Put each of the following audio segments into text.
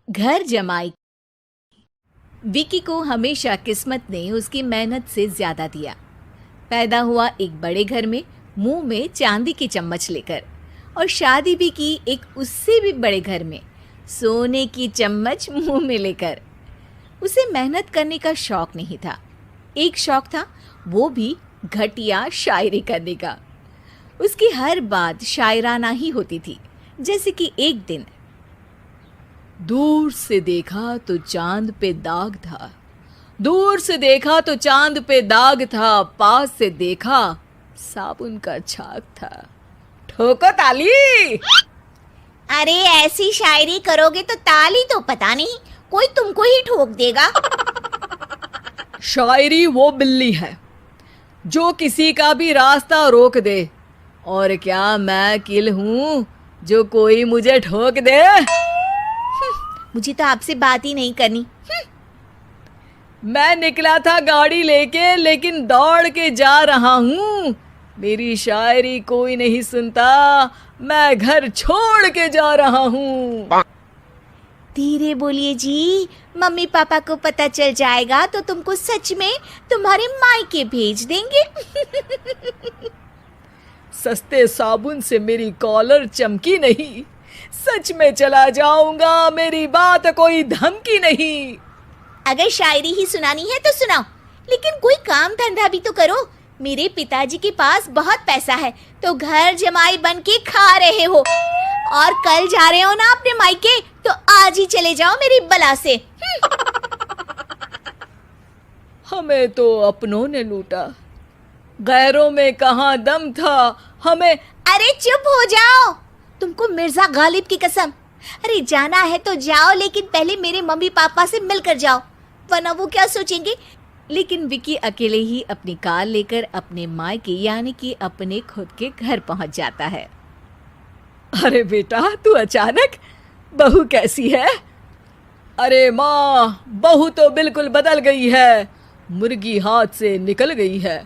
घर जमाई। विकी को हमेशा किस्मत ने उसकी मेहनत से ज्यादा दिया। पैदा हुआ एक बड़े घर में, मुंह में चांदी की चम्मच लेकर, और शादी भी की एक उससे भी बड़े घर में, सोने की चम्मच मुंह में लेकर। उसे मेहनत करने का शौक नहीं था। एक शौक था, वो भी घटिया शायरी करने का। उसकी हर बात शायराना ही होती थी। जैसे कि एक दिन, दूर से देखा तो चांद पे दाग था, दूर से देखा तो चांद पे दाग था, पास से देखा साबुन का छाग था। ठोको ताली। अरे ऐसी शायरी करोगे तो ताली तो पता नहीं, कोई तुमको ही ठोक देगा। शायरी वो बिल्ली है जो किसी का भी रास्ता रोक दे, और क्या मैं किल हूं जो कोई मुझे ठोक दे। मुझे तो आपसे बात ही नहीं करनी। मैं निकला था गाड़ी लेके, लेकिन दौड़ के जा रहा हूँ। मेरी शायरी कोई नहीं सुनता, मैं घर छोड़ के जा रहा हूँ। धीरे बोलिए जी, मम्मी पापा को पता चल जाएगा तो तुमको सच में तुम्हारे मायके भेज देंगे। सस्ते साबुन से मेरी कॉलर चमकी नहीं, सच में चला जाऊंगा, मेरी बात कोई धमकी नहीं। अगर शायरी ही सुनानी है तो सुनाओ, लेकिन कोई काम धंधा भी तो करो। मेरे पिताजी के पास बहुत पैसा है, तो घर जमाई बन के खा रहे हो, और कल जा रहे हो ना अपने मायके, तो आज ही चले जाओ मेरी बला से। हमें तो अपनों ने लूटा, गैरों में कहाँ दम था हमें। अरे चुप हो जाओ, तुमको मिर्जा गालिब की कसम। अरे जाना है तो जाओ, लेकिन पहले मेरे मम्मी पापा से मिलकर जाओ, वरना वो क्या सोचेंगे। लेकिन विकी अकेले ही अपनी कार लेकर अपने मायके यानी कि अपने खुद के घर पहुंच जाता है। अरे बेटा, तू अचानक, बहू कैसी है? अरे माँ, बहू तो बिल्कुल बदल गई है, मुर्गी हाथ से निकल गई है।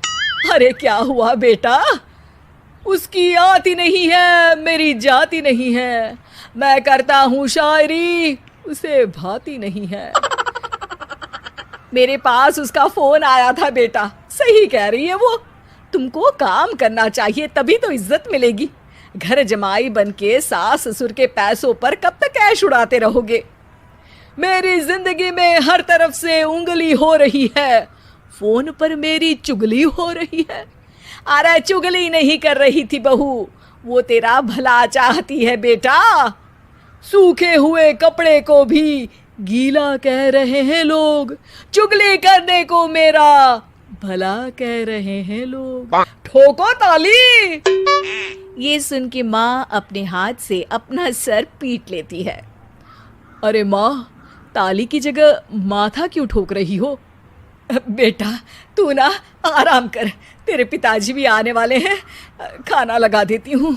अरे क्या हुआ बेटा? उसकी आती नहीं है, मेरी जाती नहीं है। मैं करता हूँ शायरी, उसे भाती नहीं है। मेरे पास उसका फोन आया था बेटा, सही कह रही है वो। तुमको काम करना चाहिए, तभी तो इज्जत मिलेगी। घर जमाई बनके सास ससुर के पैसों पर कब तक ऐश उड़ाते रहोगे? मेरी जिंदगी में हर तरफ से उंगली हो रही है, फोन पर मेरी चुगली हो रही है। अरे चुगली नहीं कर रही थी बहू, वो तेरा भला चाहती है बेटा। सूखे हुए कपड़े को भी गीला कह रहे हैं लोग, चुगली करने को मेरा भला कह रहे हैं लोग। ठोको ताली। ये सुन के माँ अपने हाथ से अपना सर पीट लेती है। अरे माँ, ताली की जगह माथा क्यों ठोक रही हो? बेटा तू ना आराम कर, तेरे पिताजी भी आने वाले हैं, खाना लगा देती हूँ।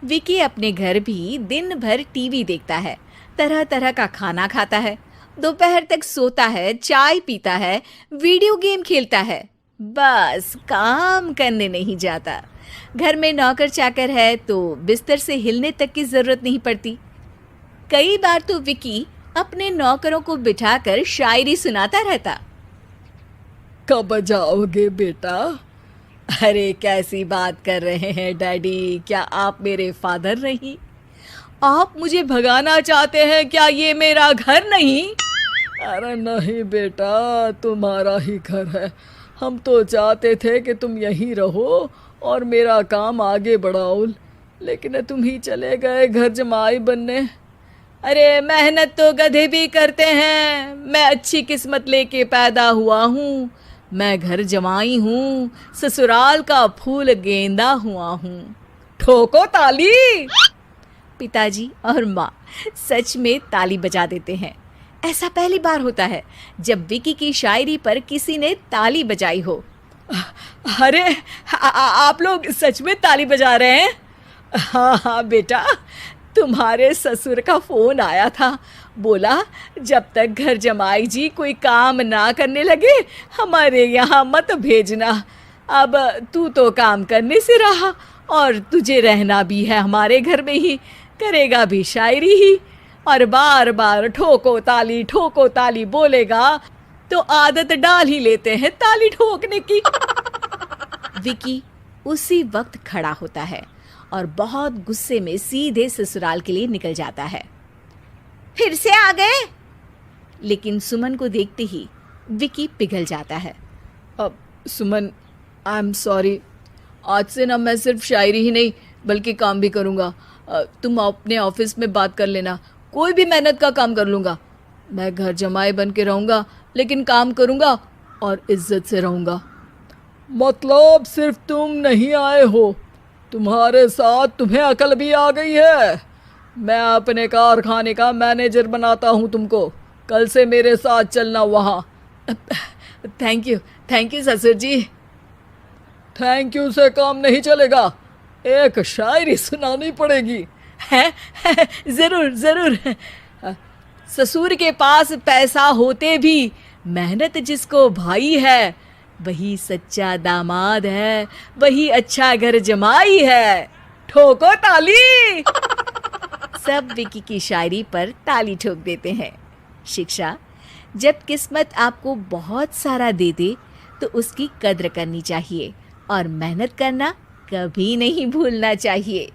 विकी अपने घर भी दिन भर टीवी देखता है, तरह तरह का खाना खाता है, दोपहर तक सोता है, चाय पीता है, वीडियो गेम खेलता है, बस काम करने नहीं जाता। घर में नौकर चाकर है तो बिस्तर से हिलने तक की जरूरत नहीं पड़ती। कई बार तो विकी अपने नौकरों को बिठाकर शायरी सुनाता रहता। कब जाओगे बेटा? अरे कैसी बात कर रहे हैं डैडी, क्या आप मेरे फादर नहीं? आप मुझे भगाना चाहते हैं क्या? ये मेरा घर नहीं। अरे नहीं बेटा, तुम्हारा ही घर है। हम तो चाहते थे कि तुम यहीं रहो और मेरा काम आगे बढ़ाओ, लेकिन तुम ही चले गए घर जमाई बनने। अरे मेहनत तो गधे भी करते हैं, मैं अच्छी किस्मत लेके पैदा हुआ हूँ, मैं घर जमाई हूँ, ससुराल का फूल गेंदा हुआ हूँ। ठोको ताली। पिताजी और माँ सच में ताली बजा देते हैं। ऐसा पहली बार होता है जब विकी की शायरी पर किसी ने ताली बजाई हो। अरे आप लोग सच में ताली बजा रहे हैं? हाँ हाँ बेटा, तुम्हारे ससुर का फोन आया था, बोला जब तक घर जमाई जी कोई काम ना करने लगे हमारे यहाँ मत भेजना। अब तू तो काम करने से रहा और तुझे रहना भी है हमारे घर में ही, करेगा भी शायरी ही। और बार बार ठोको ताली बोलेगा तो आदत डाल ही लेते हैं ताली ठोकने की। विकी उसी वक्त खड़ा होता है और बहुत गुस्से में सीधे ससुराल के लिए निकल जाता है। फिर से आ गए? लेकिन सुमन को देखते ही विकी पिघल जाता है। अब सुमन, आई एम सॉरी, आज से ना मैं सिर्फ शायरी ही नहीं बल्कि काम भी करूँगा। तुम अपने ऑफिस में बात कर लेना, कोई भी मेहनत का काम कर लूँगा। मैं घर जमाई बन के रहूँगा लेकिन काम करूँगा और इज्जत से रहूँगा। मतलब सिर्फ तुम नहीं आए हो, तुम्हारे साथ तुम्हें अकल भी आ गई है। मैं अपने कारखाने का मैनेजर बनाता हूँ तुमको, कल से मेरे साथ चलना वहाँ। थैंक यू ससुर जी। थैंक यू से काम नहीं चलेगा, एक शायरी सुनानी पड़ेगी। है? जरूर। ससुर के पास पैसा होते भी मेहनत जिसको भाई है, वही सच्चा दामाद है, वही अच्छा घर जमाई है। ठोको ताली। सब विकी की शायरी पर ताली ठोक देते हैं। शिक्षा: जब किस्मत आपको बहुत सारा दे दे तो उसकी कद्र करनी चाहिए और मेहनत करना कभी नहीं भूलना चाहिए।